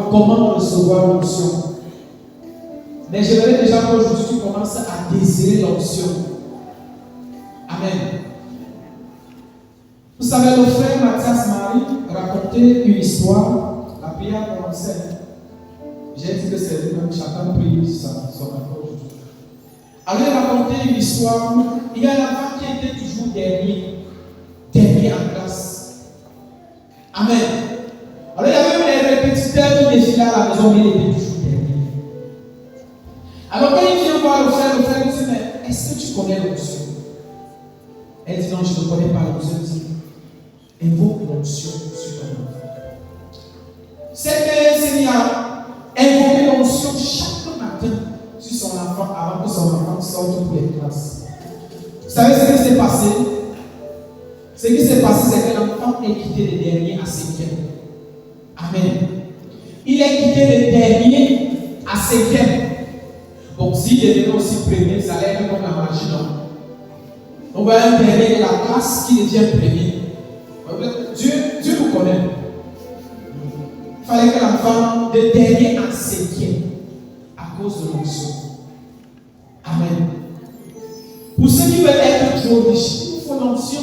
comment recevoir l'onction. Mais j'aimerais déjà qu'aujourd'hui tu commences à désirer l'onction. Amen. Vous savez, le frère Mathias Marie racontait une histoire. La prière commençait. J'ai dit que c'est lui-même, chacun prie son rapport aujourd'hui. Alors il racontait une histoire où il y a un enfant qui était toujours dernier en classe. Amen. Alors il y avait même les répétiteurs qui défilaient à la maison, mais il était toujours dernier. Alors quand il vient voir le frère lui dit, mais est-ce que tu connais l'onction? Elle dit, non, je ne connais pas l'onction. Elle dit, invoque l'onction sur ton enfant. C'est que Seigneur invoquer l'onction chaque matin sur son enfant avant que son enfant sorte pour les classes. Vous savez ce qui s'est passé? Ce qui s'est passé, c'est que l'enfant est quitté le dernier à 5e. Amen. Il est quitté le dernier à 5e. Donc s'il devenait aussi premier, ça allait être comme la magie, non? On voit un dernier de la classe qui devient premier. Dieu nous connaît. Il fallait que l'enfant de dernier en 5e à cause de l'onction. Amen. Pour ceux qui veulent être trop riches, il faut l'onction.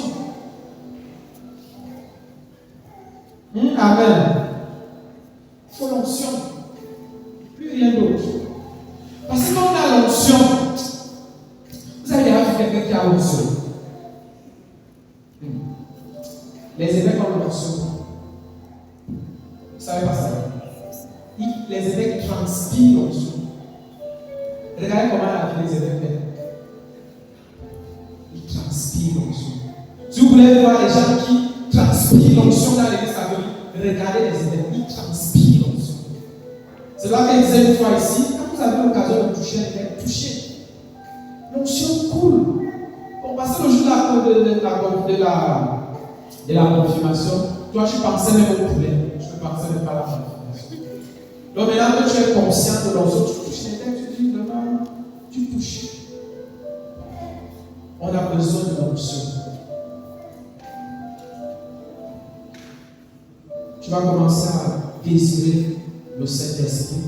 Amen. Il faut l'onction. Plus rien d'autre. Parce que quand on a l'onction, vous avez déjà vu quelqu'un qui a l'onction. Les évêques ont l'onction. Vous savez pas ça? Les évêques transpirent l'onction. Regardez comment la vie des évêques fait. Ils transpirent l'onction. Si vous voulez voir les gens qui transpirent l'onction dans l'église catholique, regardez les évêques, ils transpirent l'onction. C'est là qu'il disait une fois ici, quand vous avez l'occasion de toucher les évêques, touchez. L'onction coule. Bon, parce que le jour de la confirmation, toi tu pensais même au poulet, tu ne pensais même pas à la confirmation. Donc maintenant que tu es conscient de l'onction, tu touches les têtes, tu dis demain, tu touches. On a besoin de l'onction. Tu vas commencer à désirer le Saint-Esprit.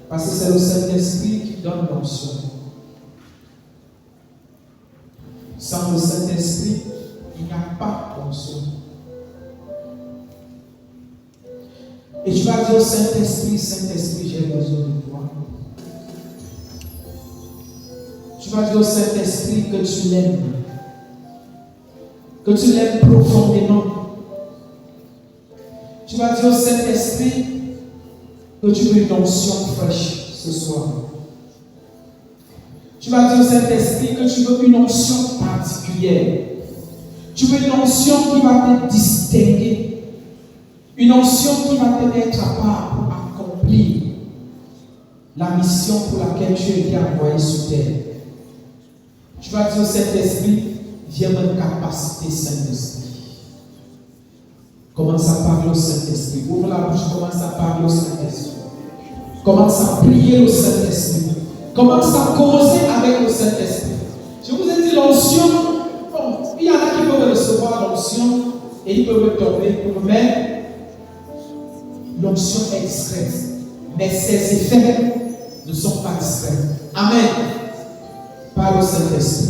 Parce que c'est le Saint-Esprit qui donne l'onction. Sans le Saint-Esprit, il n'y a pas d'onction. Et tu vas dire au Saint-Esprit, Saint-Esprit, j'ai besoin de toi. Tu vas dire au Saint-Esprit que tu l'aimes. Que tu l'aimes profondément. Tu vas dire au Saint-Esprit que tu veux une onction fraîche ce soir. Tu vas dire au Saint-Esprit que tu veux une onction particulière. Tu veux une onction qui va te distinguer. Une onction qui va te mettre à part pour accomplir la mission pour laquelle tu as été envoyé sur terre. Tu vas dire au Saint-Esprit, viens me capaciter, Saint-Esprit. Commence à parler au Saint-Esprit. Ouvre la bouche, commence à parler au Saint-Esprit. Commence à prier au Saint-Esprit. Commence à causer avec le Saint-Esprit. Je vous ai dit l'onction. Bon, il y en a qui peuvent recevoir l'onction et ils peuvent tomber pour mettre l'onction est discrète. Mais ses effets ne sont pas discrets. Amen. Parle au Saint-Esprit.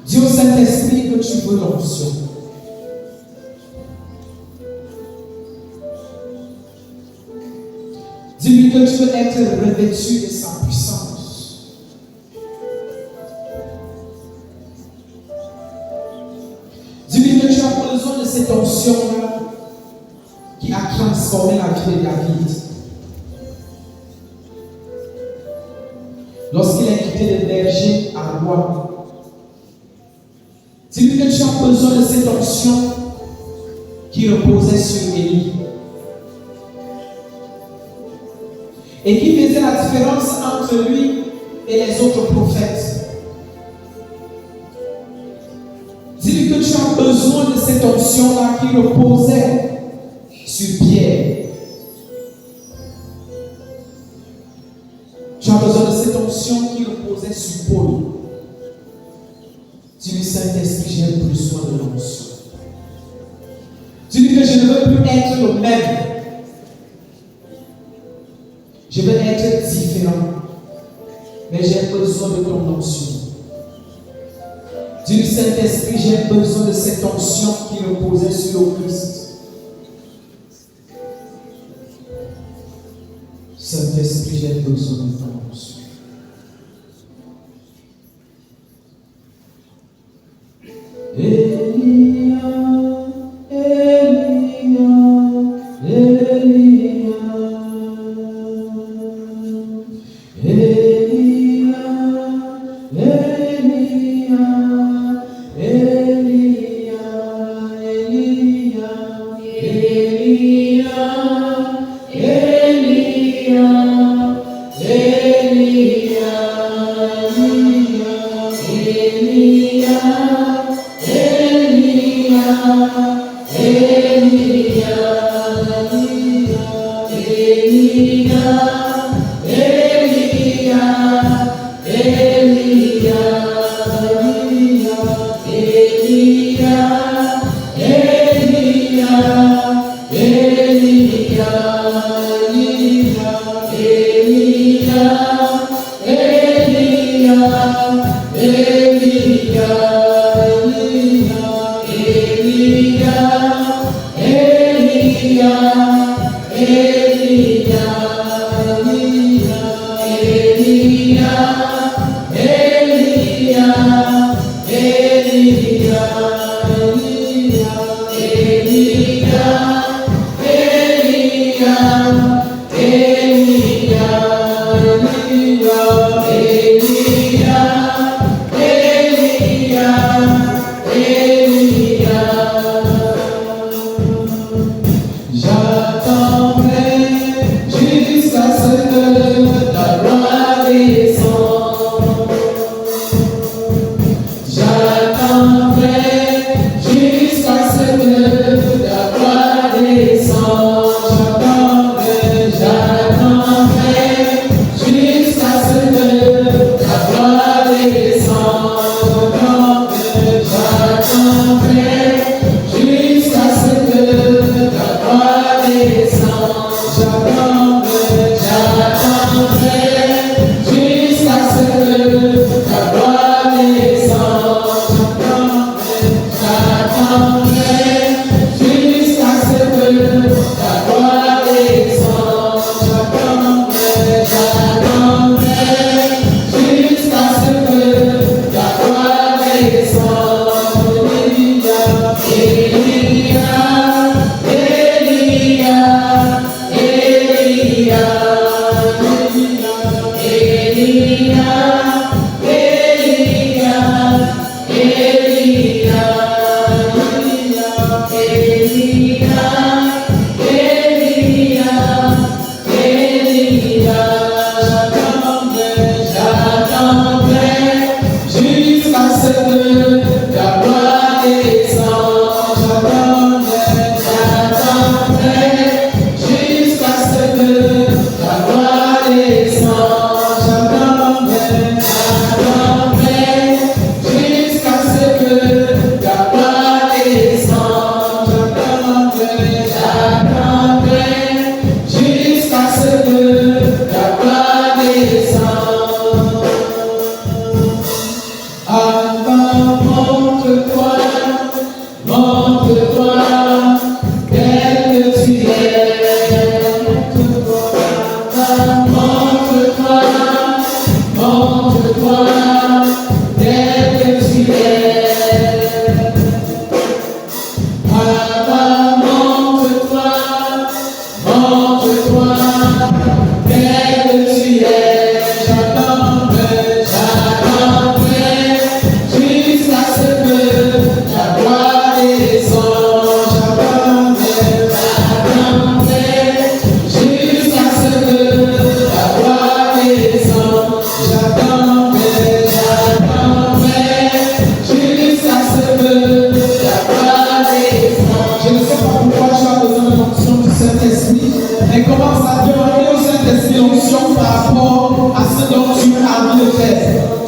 Dis au Saint-Esprit que tu veux l'onction. Dis-lui que tu veux être revêtu de sa puissance. Dis-lui que tu as besoin de cette onction-là qui a transformé la vie de David. Lorsqu'il a quitté le berger à roi, dis-lui que tu as besoin de cette onction qui reposait sur Élie et qui faisait la différence entre lui et les autres prophètes. Dis-lui que tu as besoin de cette onction-là qui reposait sur Pierre. Tu as besoin de cette onction qui reposait sur Paul. Dis-lui, Saint-Esprit, j'ai plus besoin de l'onction. Tu dis que je ne veux plus être le même. Je veux être différent. Mais j'ai besoin de ton onction. Dis, Saint-Esprit, j'ai besoin de cette onction qui reposait sur le Christ. Saint-Esprit, j'ai besoin de ton onction. Elia, Elia, Elia, Elia, Elia, Elia,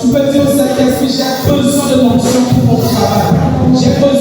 Tu peux dire au Saint-Esprit, j'ai besoin de l'onction pour mon travail. J'ai besoin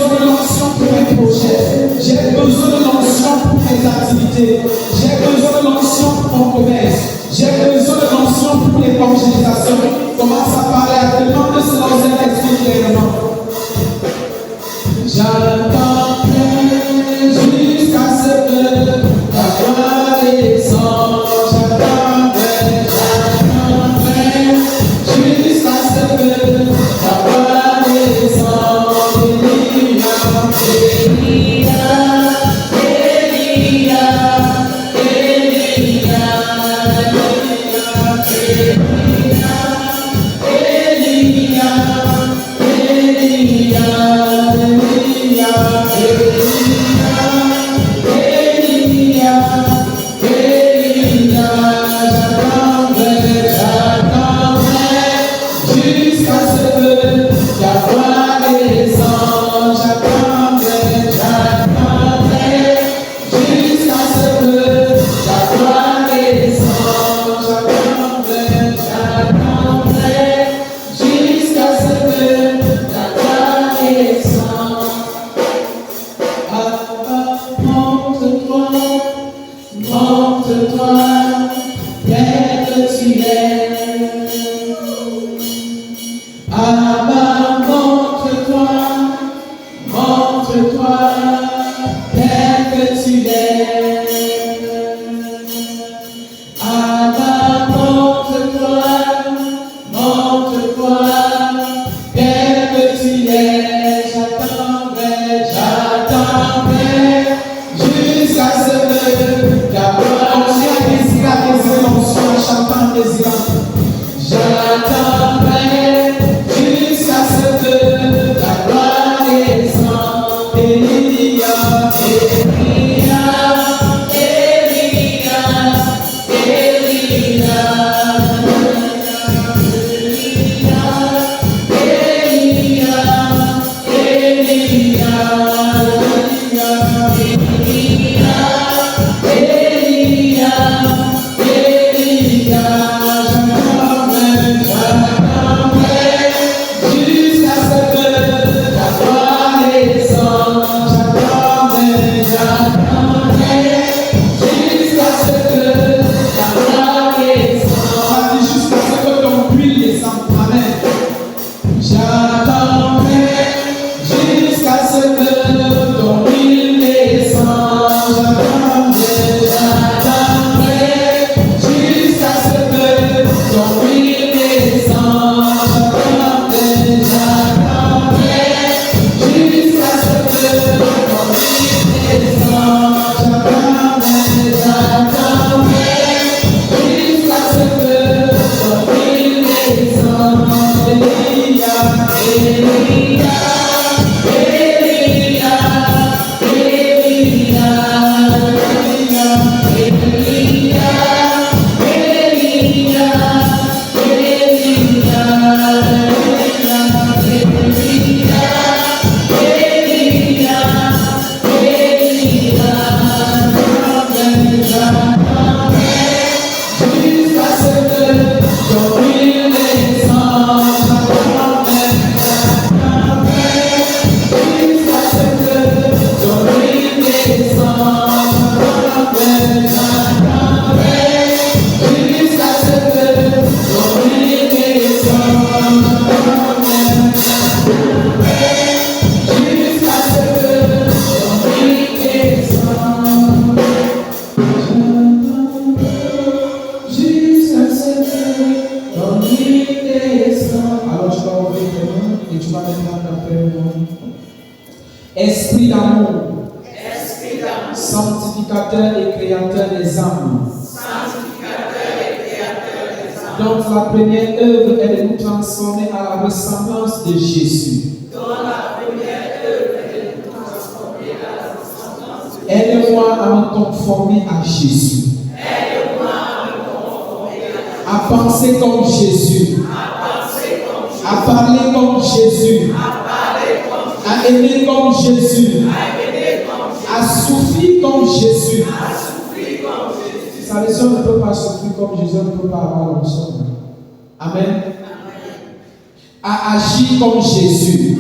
Esprit d'amour, sanctificateur et créateur des âmes, dont la première œuvre est de nous transformer à la ressemblance de Jésus. Aide-moi à me conformer à Jésus, à penser comme Jésus, à parler comme Jésus, à aimer comme Jésus, à souffrir comme Jésus. Vous savez, si on ne peut pas souffrir comme Jésus, on ne peut pas avoir l'onction. Amen. À agir comme Jésus.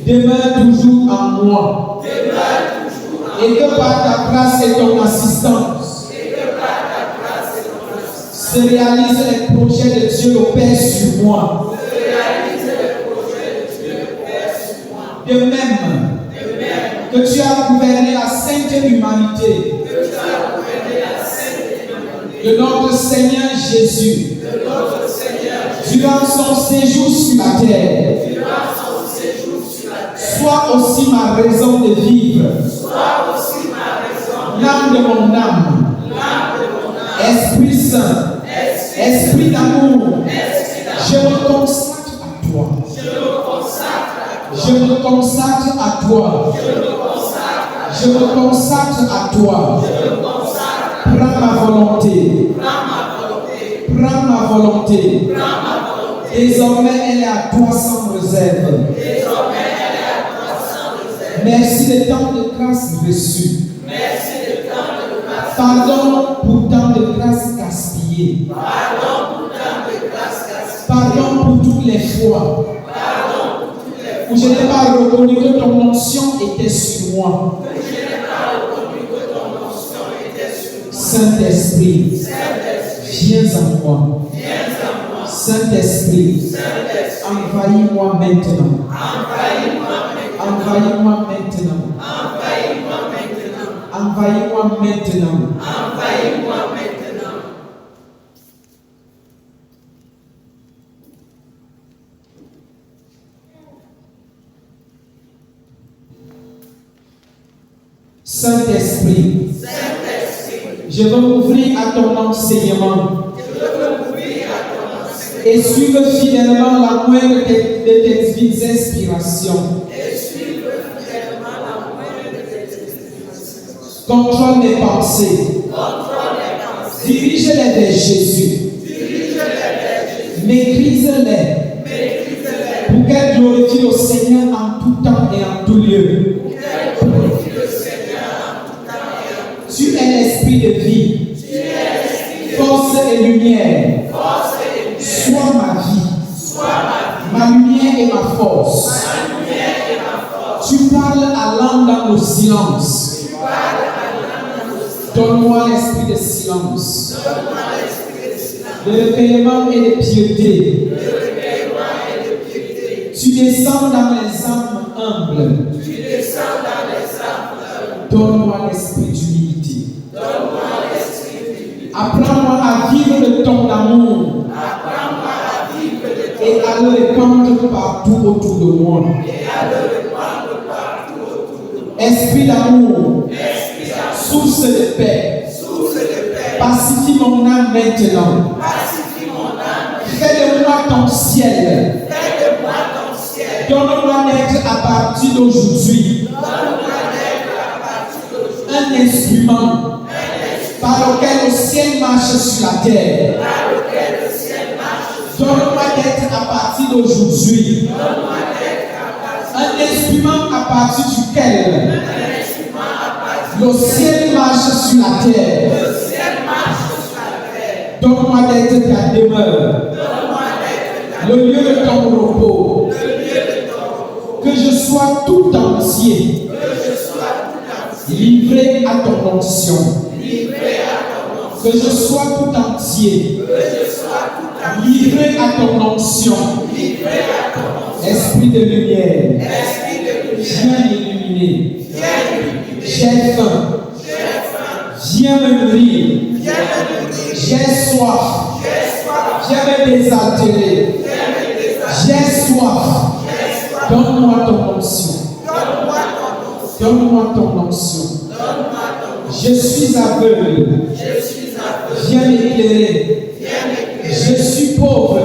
Demeure toujours en moi. Et que par ta grâce et ton assistance se réalisent les projets de Dieu le Père sur moi. De même que tu as gouverné la sainte humanité de notre Seigneur Jésus durant son séjour sur la terre, sois aussi ma raison de vivre, l'âme de mon âme, Esprit Saint, Esprit d'amour, je me consacre à toi. Je me consacre à toi. Je me consacre à toi. Prends ma volonté. Prends ma volonté. Désormais, elle est à toi sans réserve. Merci de tant de grâce reçue. Pardon pour tant de grâce gaspillée. Pardon pour toutes les fois où je n'ai pas reconnu que ton onction était sur moi. Saint-Esprit, viens en moi. Saint-Esprit, envahis-moi maintenant. Envahis-moi maintenant. Envahis-moi maintenant. Saint-Esprit, je veux m'ouvrir à ton enseignement et suivre fidèlement la moindre de tes inspirations. Contrôle mes pensées. Dirige-les vers Jésus. Maîtrise-les pour qu'elles glorifient le Seigneur en tout temps et en tout lieu. Tu es l'esprit de vie, force et lumière. Sois ma vie, ma lumière et ma force. Tu parles à l'âme dans le silence. Donne-moi l'esprit de silence, de recueillement et de piété. Tu descends dans les âmes humbles. Donne-moi l'esprit d'humilité. Apprends-moi à vivre de ton amour et à le répandre partout autour de moi. Esprit d'amour, source de paix, pacifie mon âme maintenant. Fais de moi ton ciel Donne-moi d'être à partir d'aujourd'hui un instrument par lequel le ciel marche sur la terre. Donne-moi d'être à partir d'aujourd'hui un instrument à partir duquel le ciel marche sur la terre. Donne-moi d'être ta demeure, le lieu de ton repos. Que je sois tout entier livré à ton onction. Que je sois tout entier livré à ton onction. Esprit de lumière, viens m'illuminer. J'ai faim, viens me nourrir. J'ai soif, viens me désaltérer. J'ai soif, donne-moi ton onction. Donne-moi ton onction. Je suis aveugle, viens m'éclairer. Je suis pauvre,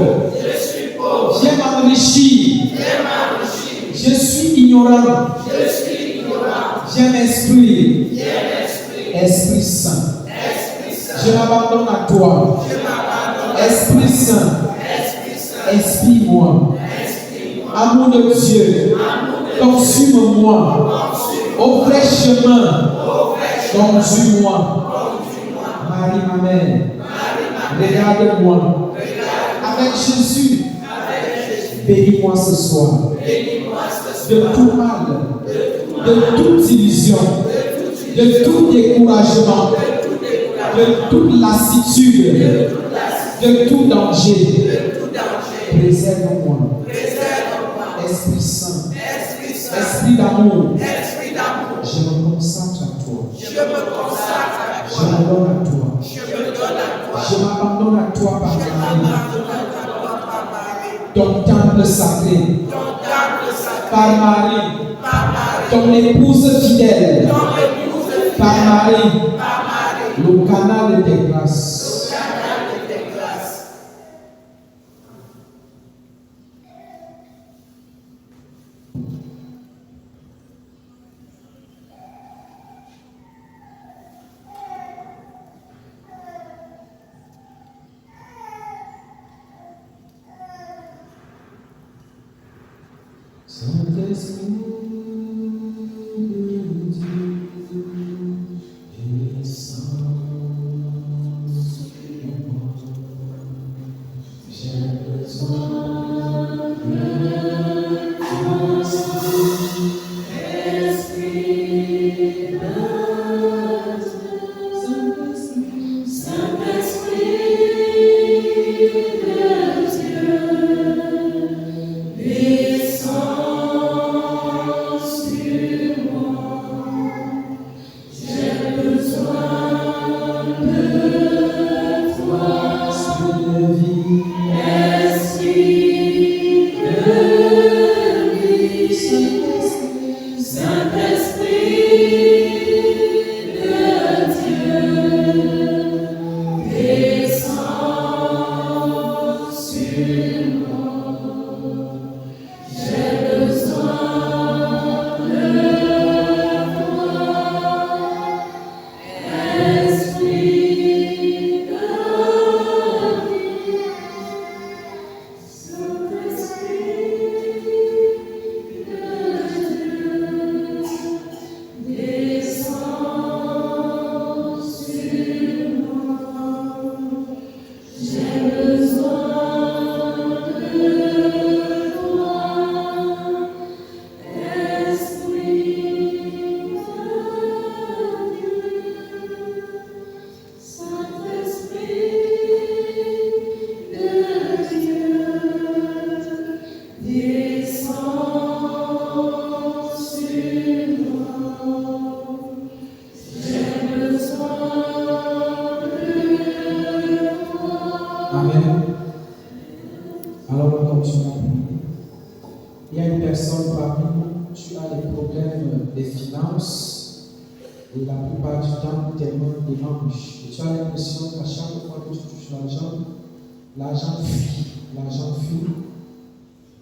viens m'enrichir. Je suis ignorant, viens m'instruire. Esprit Saint, je m'abandonne à toi. Esprit Saint, inspire-moi. Amour de Dieu, consume-moi. Au vrai chemin, conduis-moi. Marie, ma mère, regarde-moi. Avec Jésus, bénis-moi ce soir. De tout mal, de toute illusion, de tout découragement, de toute lassitude, de tout danger. Préserve-moi. Esprit Saint, Esprit d'amour, je me consacre à toi. Je me donne à toi. Je m'abandonne à toi par Marie. Ton temple sacré. Par Marie. Ton épouse fidèle. Par Marie. Le canal de tes grâces.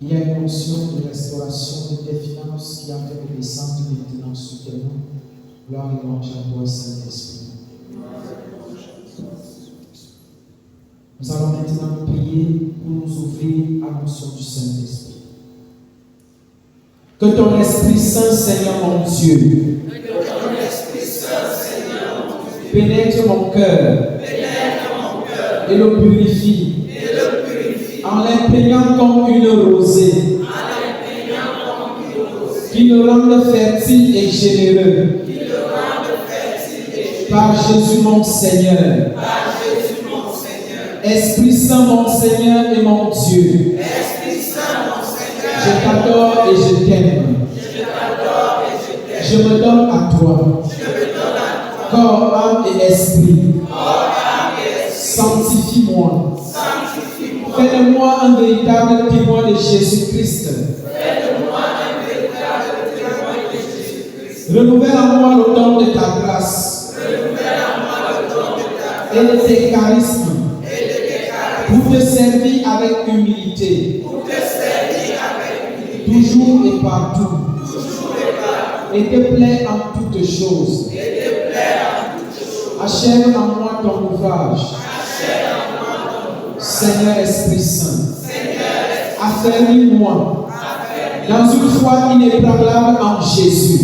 Il y a une notion de restauration de tes finances qui a fait redescendre maintenant soudainement. Gloire et louange à toi, Saint-Esprit. Nous allons maintenant prier pour nous ouvrir à l'onction du Saint-Esprit. Que ton Esprit Saint, Seigneur mon Dieu, pénètre mon cœur et le purifie en l'imprégnant comme une rosée, qui le rende fertile et généreux par Jésus mon Seigneur. Esprit Saint mon Seigneur et mon Dieu, je t'adore et je t'aime. Je me donne à toi, corps, âme et esprit. Sanctifie-moi. Fais de moi un véritable témoin de Jésus-Christ. Renouvelle en moi le don de ta grâce et de tes charismes pour te servir avec humilité, toujours et partout, et te plaire en toutes choses. Achève en moi ton ouvrage. Seigneur Esprit Saint, affermis-moi dans une foi inébranlable en Jésus.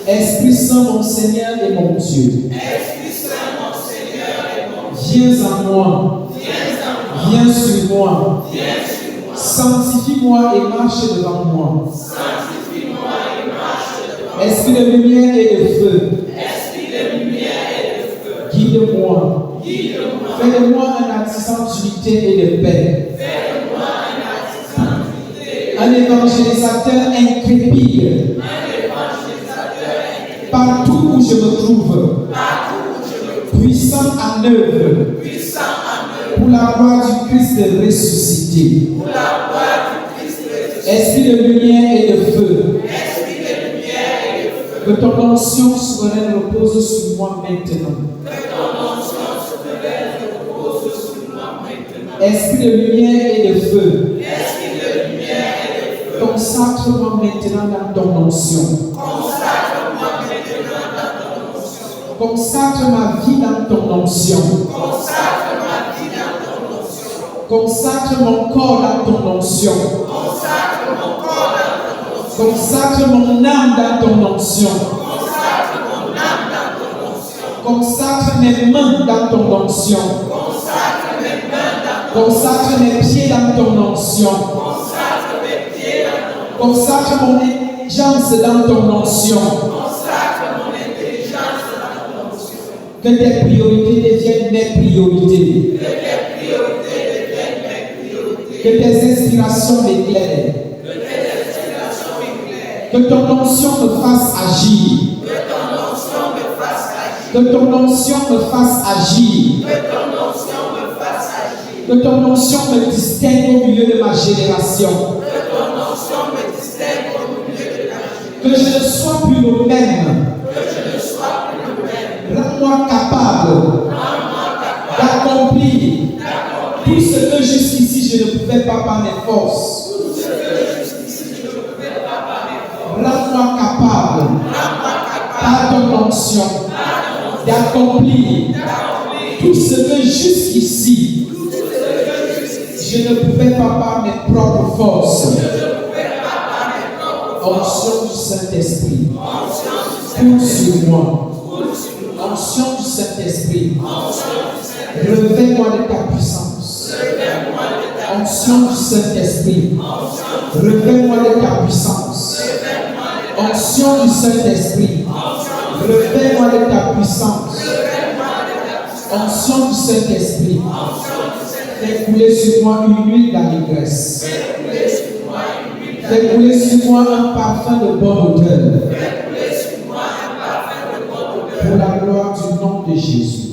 Esprit Saint, mon Seigneur et mon Dieu, viens en moi, viens sur moi, sanctifie-moi et marche devant moi. Esprit de lumière et de feu, guide-moi. Fais de moi un artisan d'unité et de paix. Un évangélisateur intrépide. Partout où je me trouve. Puissant en œuvre. Pour la gloire du Christ ressuscité. Esprit de lumière et de feu. Que ton onction souveraine repose sur moi maintenant. Esprit de lumière et de feu, consacre-moi maintenant dans ton onction. Consacre ma vie dans ton onction. Consacre mon corps dans ton onction. Consacre mon âme dans ton onction. Consacre mes mains dans ton onction. Consacre mes pieds dans ton onction. Consacre mon intelligence dans ton onction. Que tes priorités deviennent mes priorités. Que tes inspirations m'éclairent. Que ton onction me fasse agir. Que ton onction me fasse agir. Que ton onction me distingue au milieu de ma génération. Que je ne sois plus le même. Rends-moi capable d'accomplir tout ce que jusqu'ici je ne pouvais pas par mes forces. Rends-moi capable par ton onction d'accomplir tout ce que jusqu'ici je ne pouvais pas par mes propres forces. Onction du Saint-Esprit, coule sur moi. Onction du Saint-Esprit, revêt-moi de ta puissance. Onction du Saint-Esprit, revêt-moi de ta puissance. Onction du Saint-Esprit, revêt-moi de ta puissance. Onction du Saint-Esprit, fais couler sur moi une huile d'allégresse. Fais couler sur moi un parfum de bonne odeur. Pour la gloire du nom de Jésus.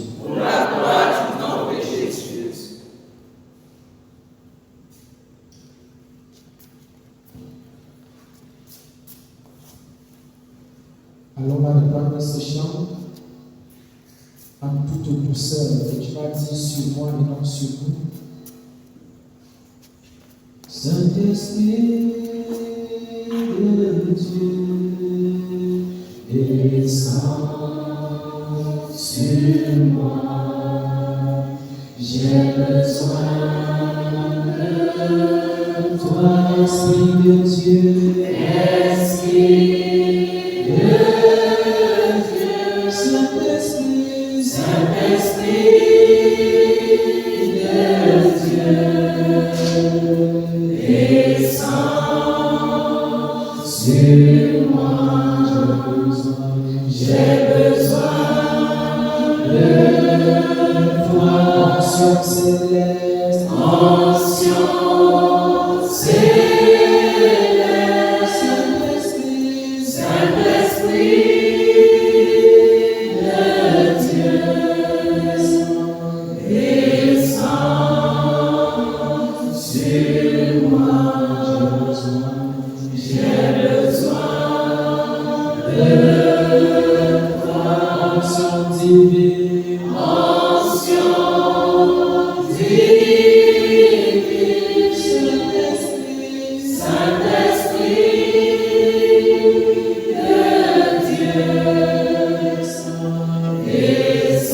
Alors on va reprendre ce chant en toute douceur. Et tu vas dire sur moi et non sur nous. Saint-Esprit de Dieu, descends sur moi. J'ai besoin de toi, Esprit de Dieu. Esprit de Dieu, Saint-Esprit, Saint-Esprit de Dieu, descends sur moi. J'ai besoin de toi, onction céleste, onction céleste, Saint-Esprit, Saint-Esprit de Dieu, descends sur moi. J'ai besoin de toi, onction divine, onction divine, Saint-Esprit, Saint-Esprit de Dieu, descends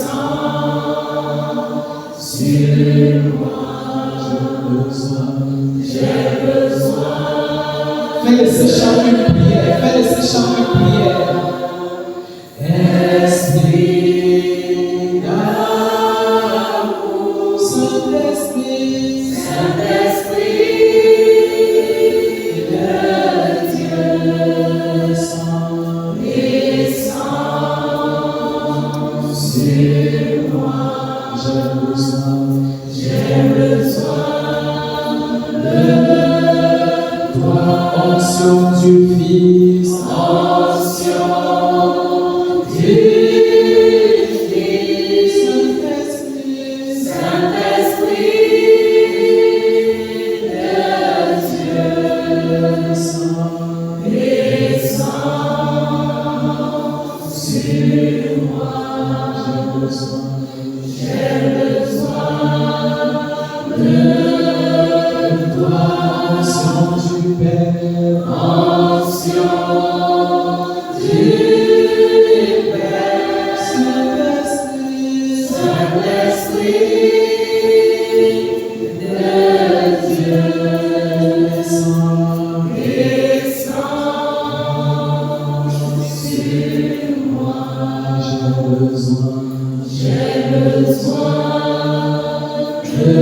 sur moi. J'ai besoin. Fais de ces chants une prière, fais de ces chants une prière. Esprit d'amour, Saint-Esprit, Saint-Esprit de Dieu, descends sur moi. J'ai besoin de toi, onction du Fils, onction du Fils, Saint-Esprit, Saint-Esprit de Dieu, descends sur moi. J'ai besoin de toi, onction du Père, onction du Père, Saint-Esprit, Saint-Esprit de Dieu, descends sur moi. J'ai besoin de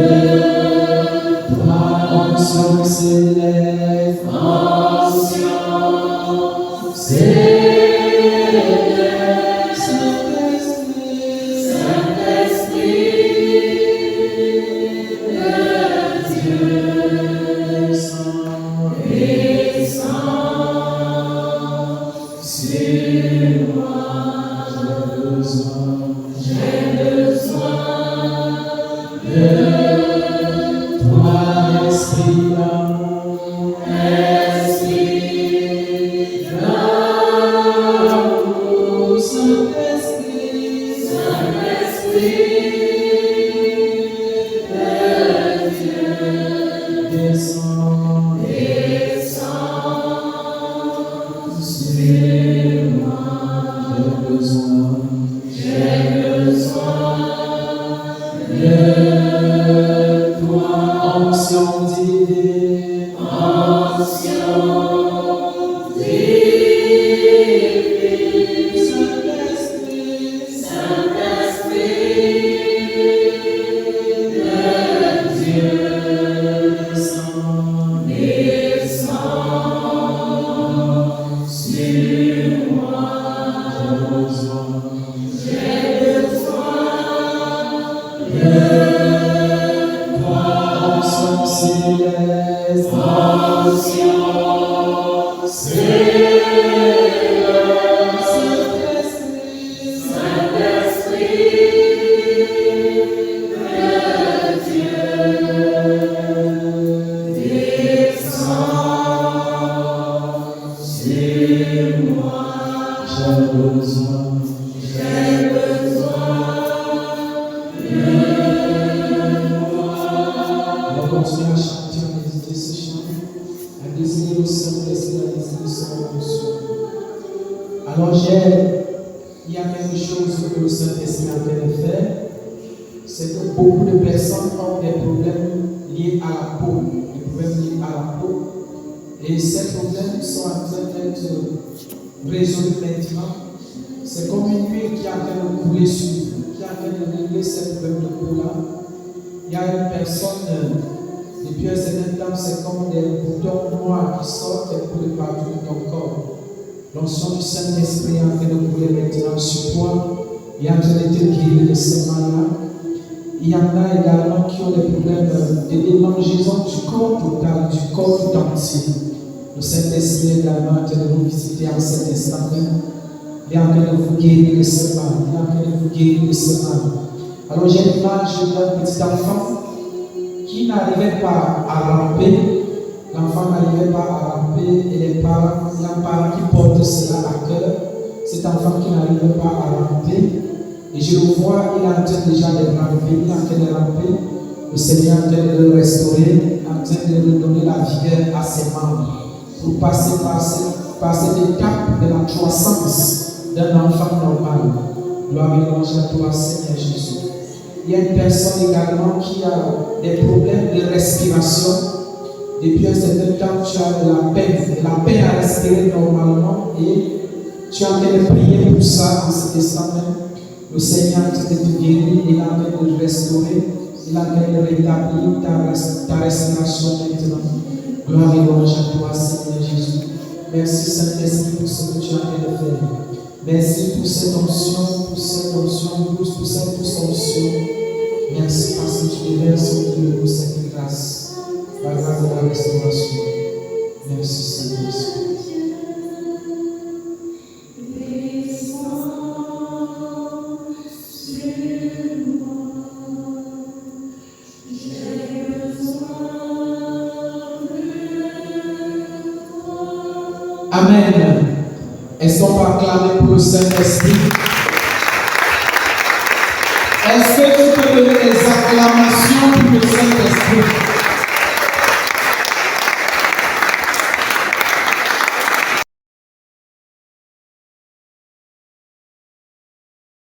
toi, onction céleste, onction céleste, Saint-Esprit, Saint-Esprit de Dieu, descends sur moi. J'ai besoin de toi, Esprit d'amour, Esprit d'amour, Saint-Esprit, Saint-Esprit de Dieu, descends sur moi. J'ai besoin de toi, onction divine, onction divine, Saint-Esprit, Saint-Esprit de Dieu, descends sur moi. J'ai besoin de toi, onction céleste, onction céleste, Saint-Esprit, Saint-Esprit de Dieu, descends sur moi. J'ai besoin de toi. On va continuer à chanter en chanter ce chant, à désirer le Saint-Esprit, à désirer son onction. Alors il y a quelque chose que le Saint-Esprit a train de faire, c'est que beaucoup de personnes ont des problèmes liés à la peau, des problèmes liés à la peau, et ces problèmes sont en train d'être résolus maintenant. C'est comme une huile qui est en train de couler sur vous, qui est en train de régler ces problèmes de peau-là. Il y a une personne, depuis un certain temps, c'est comme des boutons noirs qui sortent et coulent partout de ton corps. L'onction du Saint-Esprit est en train de couler maintenant sur toi. Il est en train de te guérir de ce mal-là. Il y en a également qui ont des problèmes de démangeaison du corps total, du corps tout entier. Le Saint-Esprit est également en train de vous visiter en cet instant même. Il est en train de vous guérir de ce mal. Il est en train de vous guérir de ce mal. Alors j'ai l'image d'un petit enfant qui n'arrivait pas à ramper. L'enfant n'arrivait pas à ramper et les parents, il y a un parent qui porte cela à cœur. Cet enfant qui n'arrivait pas à ramper. Et je le vois, il est en train déjà de ramper. Il est en train de ramper. Le Seigneur est en train de le restaurer, en train de lui donner la vigueur à ses membres pour passer par cette étape de la croissance d'un enfant normal. Gloire et louange à toi, Seigneur Jésus. Il y a une personne également qui a des problèmes de respiration. Depuis un certain temps, tu as de la peine à respirer normalement et tu es en train de prier pour ça en cet instant même. Le Seigneur est en train de te guérir, il est en train de te restaurer, il est en train de rétablir ta respiration maintenant. Gloire et louange à toi, Seigneur Jésus. Merci Saint-Esprit pour ce que tu es en train de faire. Merci pour cette onction douce, pour cette douce onction. Merci parce que tu déverses autour de nous cette grâce, la grâce de la restauration. Merci Saint-Esprit. Amen. Est-ce qu'on va acclamer pour le Saint-Esprit? Est-ce que tu peux donner des acclamations pour le Saint-Esprit?